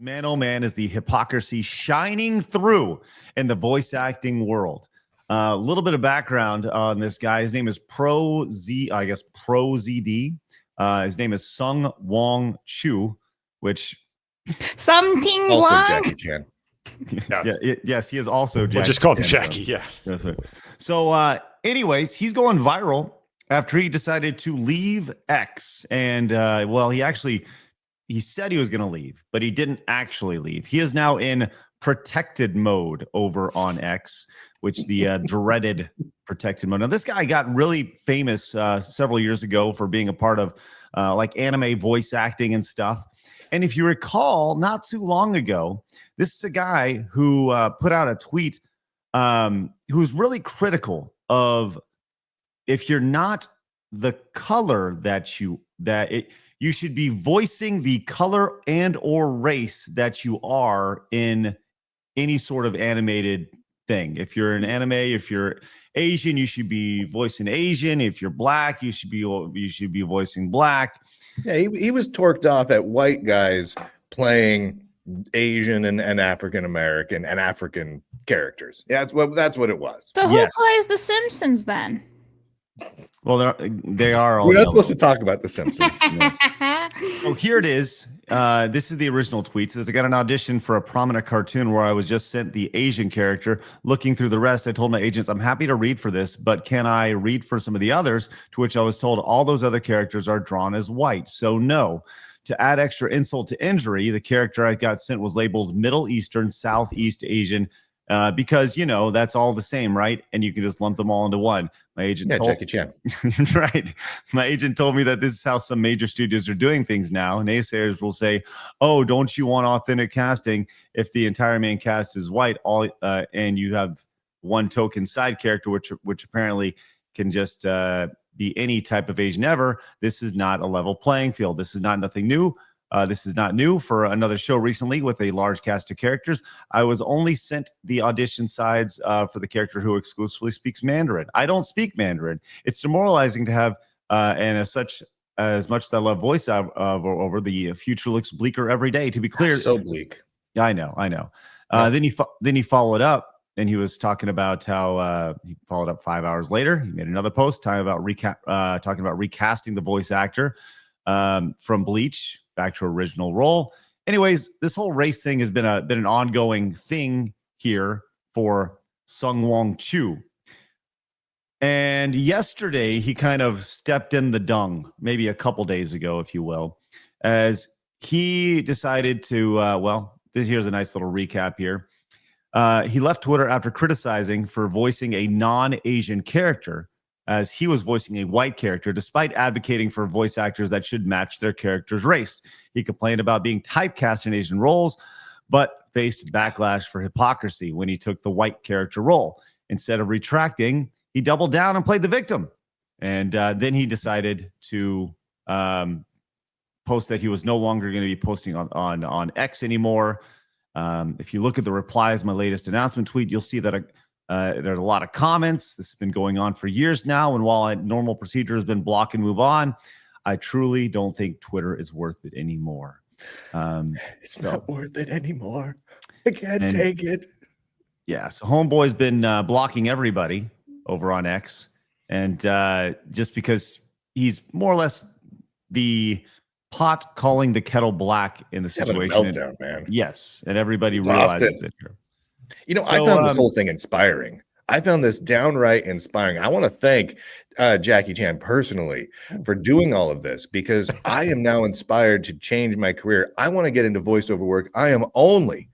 Man, oh man, is the hypocrisy shining through in the voice acting world. A little bit of background on this guy. His name is ProZD. His name is Sung Wong Chu, which something also wrong. Jackie Chan. Yes, he is also Jackie. We'll just call him Chan, Jackie. Yeah. Yes, sir. So, anyways, he's going viral after he decided to leave X, and he said he was going to leave, but he didn't actually leave. He is now in protected mode over on X, which the dreaded protected mode. Now, this guy got really famous several years ago for being a part of like anime voice acting and stuff. And if you recall, not too long ago, this is a guy who put out a tweet who's really critical of if you're not the color you should be voicing the color and or race that you are in any sort of animated thing. If you're an anime, if you're Asian, you should be voicing Asian. If you're black, you should be voicing black. Yeah, he was torqued off at white guys playing Asian and African American and African characters. Yeah, that's what it was. So who plays The Simpsons then? Well, they are all. We're not supposed to talk about The Simpsons. Yes. So here it is. This is the original tweet. It says, I got an audition for a prominent cartoon where I was just sent the Asian character. Looking through the rest, I told my agents, I'm happy to read for this, but can I read for some of the others? To which I was told all those other characters are drawn as white. So no. To add extra insult to injury, the character I got sent was labeled Middle Eastern, Southeast Asian, because, that's all the same, right? And you can just lump them all into one. My agent told Jackie Chan. Right. My agent told me that this is how some major studios are doing things now. Naysayers will say, oh, don't you want authentic casting if the entire main cast is white, and you have one token side character, which apparently can just be any type of Asian ever. This is not a level playing field. This is not nothing new. This is not new. For another show recently with a large cast of characters, I was only sent the audition sides for the character who exclusively speaks Mandarin. I don't speak Mandarin. It's demoralizing to have, and as much as I love voice over, the future looks bleaker every day. To be clear, so bleak. Yeah, I know. Yeah. Then he followed up, and he was talking about how he followed up 5 hours later. He made another post talking about recasting the voice actor from Bleach back to original role. Anyways, this whole race thing has been an ongoing thing here for Sung Wong Chu. And yesterday he kind of stepped in the dung, maybe a couple days ago, if you will, as he decided to, here's a nice little recap here. He left Twitter after criticizing for voicing a non-Asian character, as he was voicing a white character, despite advocating for voice actors that should match their character's race. He complained about being typecast in Asian roles, but faced backlash for hypocrisy when he took the white character role. Instead of retracting, he doubled down and played the victim. And then he decided to post that he was no longer going to be posting on X anymore. If you look at the replies, my latest announcement tweet, you'll see that there's a lot of comments. This has been going on for years now. And while a normal procedure has been block and move on, I truly don't think Twitter is worth it anymore. It's not worth it anymore. I can't take it. Yeah. So Homeboy's been blocking everybody over on X. And just because he's more or less the pot calling the kettle black in the situation. Having a meltdown, man. Yes. And everybody realizes it here. I found this whole thing inspiring. I found this downright inspiring. I want to thank Jackie Chan personally for doing all of this, because I am now inspired to change my career. I want to get into voiceover work. I am only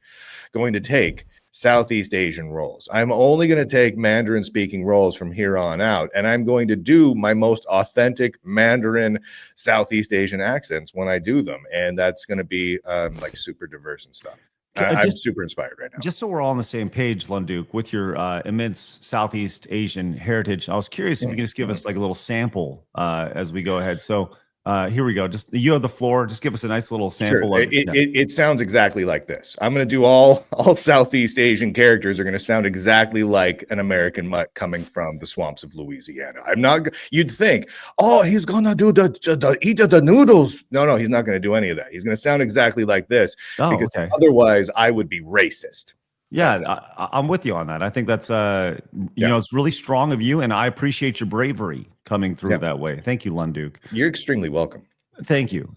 going to take Southeast Asian roles. I'm only going to take Mandarin speaking roles from here on out. And I'm going to do my most authentic Mandarin Southeast Asian accents when I do them. And that's going to be like super diverse and stuff. I'm super inspired right now. Just so we're all on the same page, Lunduke, with your immense Southeast Asian heritage, I was curious if you could just give us like a little sample as we go ahead. So Here we go. Just you have the floor. Just give us a nice little sample Sure. of It sounds exactly like this. I'm going to do all Southeast Asian characters are going to sound exactly like an American mutt coming from the swamps of Louisiana. I'm not. You'd think, oh, he's going to do the eat the noodles. No, he's not going to do any of that. He's going to sound exactly like this. Oh, because okay. Otherwise, I would be racist. Yeah, I'm with you on that. I think that's you know, it's really strong of you, and I appreciate your bravery coming through that way. Thank you, Lunduke. You're extremely welcome. Thank you.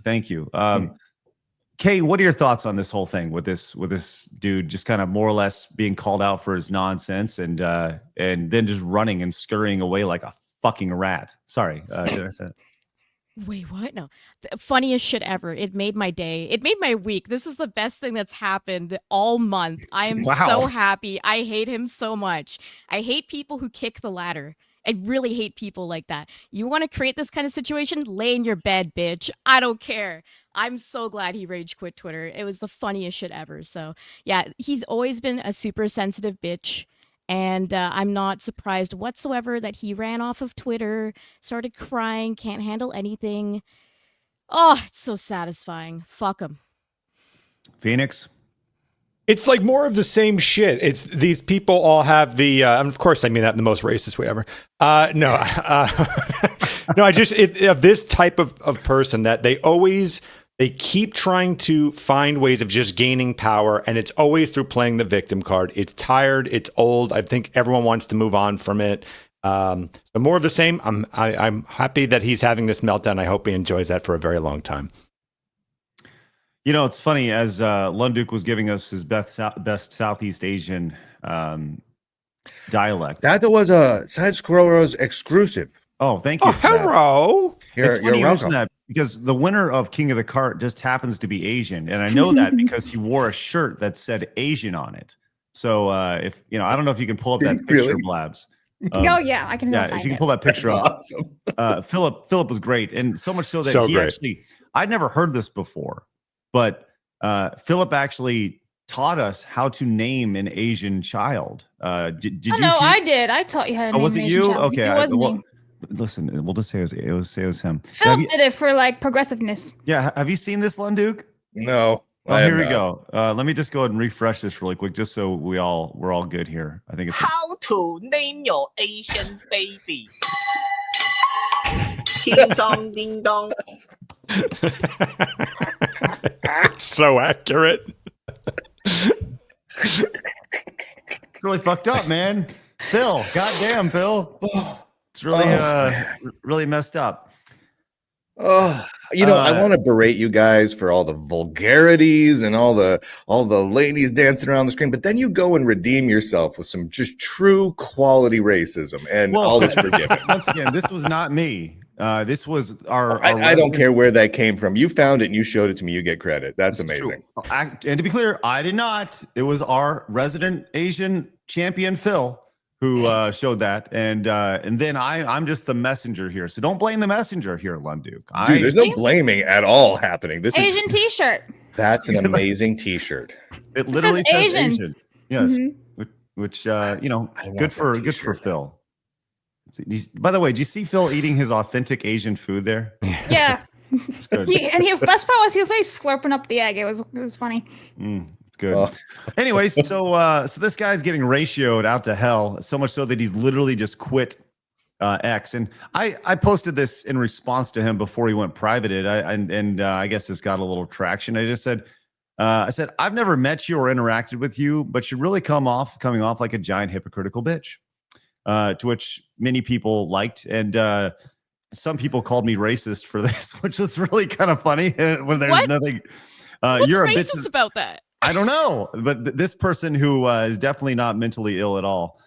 Kay, what are your thoughts on this whole thing with this dude just kind of more or less being called out for his nonsense and then just running and scurrying away like a fucking rat? Sorry, did I say it? Wait, what? No. The funniest shit ever. It made my day. It made my week. This is the best thing that's happened all month. I am so happy. I hate him so much. I hate people who kick the ladder. I really hate people like that. You want to create this kind of situation? Lay in your bed, bitch. I don't care. I'm so glad he rage quit Twitter. It was the funniest shit ever. So, yeah, he's always been a super sensitive bitch. And I'm not surprised whatsoever that he ran off of Twitter, started crying, can't handle anything. Oh, it's so satisfying. Fuck him. Phoenix? It's like more of the same shit. It's these people all have the, of course, I mean that in the most racist way ever. No, I just, of this type of person that they keep trying to find ways of just gaining power, and it's always through playing the victim card. It's tired. It's old. I think everyone wants to move on from it. So more of the same. I'm happy that he's having this meltdown. I hope he enjoys that for a very long time. You know, it's funny, as Lunduke was giving us his best Southeast Asian dialect. That was a Side Scrollers exclusive. Oh, thank you. Oh, hello. It's funny you mention that because the winner of King of the Cart just happens to be Asian. And I know that because he wore a shirt that said Asian on it. So if you know, I don't know if you can pull up that picture, Blabs. Oh yeah, I can. Yeah, if you can pull that picture up. Awesome. Philip was great, and so much so that actually, I'd never heard this before, but Philip actually taught us how to name an Asian child. Did you? No, I did. I taught you how to name was it an Asian you? child. Okay, It wasn't me. Listen, we'll just say it was him. Philip did it for like progressiveness. Yeah, have you seen this, Lunduke? No. Oh, here we go. Let me just go ahead and refresh this really quick, just so we're all good here. I think it's how to name your Asian baby. Ding dong, ding dong. So accurate. really fucked up, man. Phil, goddamn, Phil. It's really really messed up. Oh, you know, I want to berate you guys for all the vulgarities and all the ladies dancing around the screen, but then you go and redeem yourself with some just true quality racism, and all is forgiven. Once again, this was not me. This was our I don't care where that came from. You found it and you showed it to me. You get credit. That's amazing. And to be clear, I did not. It was our resident Asian champion, Phil, who showed that, and then I'm just the messenger here. So don't blame the messenger here, Lunduke. Dude, there's no blaming at all happening. This Asian is T-shirt. That's an amazing T-shirt. It literally says Asian. Yes, which you know, good for Phil. By the way, do you see Phil eating his authentic Asian food there? Yeah. It's good. Best part was he was like slurping up the egg. It was funny. It's good. Anyways, so this guy's getting ratioed out to hell, so much so that he's literally just quit X. And I posted this in response to him before he went privated. I guess this got a little traction. I just said, I've never met you or interacted with you, but you really coming off like a giant hypocritical bitch. To which many people liked, and some people called me racist for this, which was really kind of funny. When there's nothing, what's you're racist about that? I don't know, but this person who is definitely not mentally ill at all,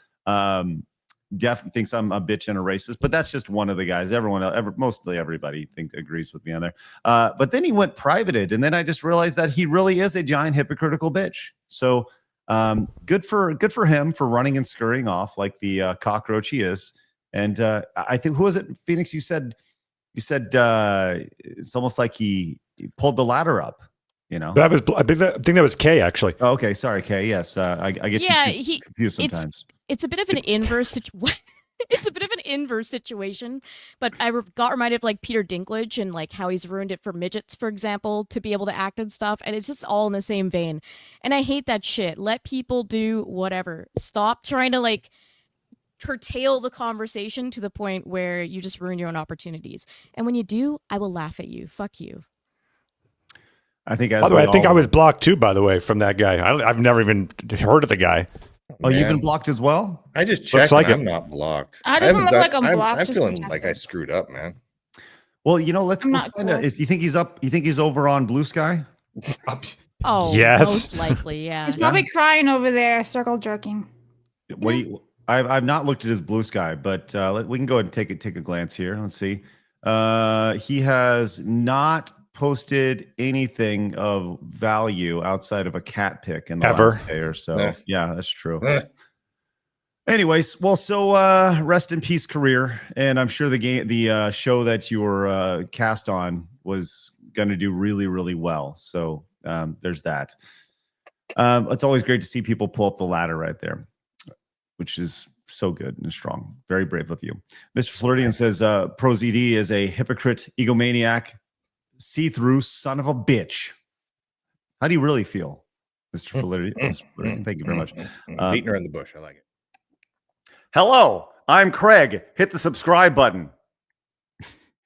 definitely thinks I'm a bitch and a racist. But that's just one of the guys. Mostly everybody agrees with me on there. But then he went privated, and then I just realized that he really is a giant hypocritical bitch. So. Good for him for running and scurrying off like the cockroach he is. And I think, who was it, Phoenix? You said it's almost like he pulled the ladder up. You know, I think that was Kay actually. Oh, okay, sorry, Kay. Yes, I get you confused sometimes. It's a bit of an inverse situation. It's a bit of an inverse situation, but I got reminded of like Peter Dinklage and like how he's ruined it for midgets, for example, to be able to act and stuff. And it's just all in the same vein. And I hate that shit. Let people do whatever. Stop trying to like curtail the conversation to the point where you just ruin your own opportunities. And when you do, I will laugh at you. Fuck you. I think. By the way, I think I was blocked too. By the way, from that guy, I've never even heard of the guy. Oh, you've been blocked as well? I just checked. Like I'm not blocked. I doesn't look like I'm blocked. I'm feeling like I screwed up, man. Well, you know, let's find out. Do you think he's up? You think he's over on Blue Sky? Oh, yes, most likely, yeah. He's probably crying over there, circle jerking. What do you? I've not looked at his Blue Sky, but we can go ahead and take a glance here. Let's see. He has not posted anything of value outside of a cat pic in the last day or so. Yeah, that's true. Anyways, well, so rest in peace, career, and I'm sure the show that you were cast on was going to do really, really well. So there's that. It's always great to see people pull up the ladder right there, which is so good and strong. Very brave of you. Mr. Floridian says ProZD is a hypocrite, egomaniac, see-through son of a bitch. How do you really feel, Mr. Floridian? Thank you very much. Beating her in the bush. I like it. Hello, I'm Craig. Hit the subscribe button.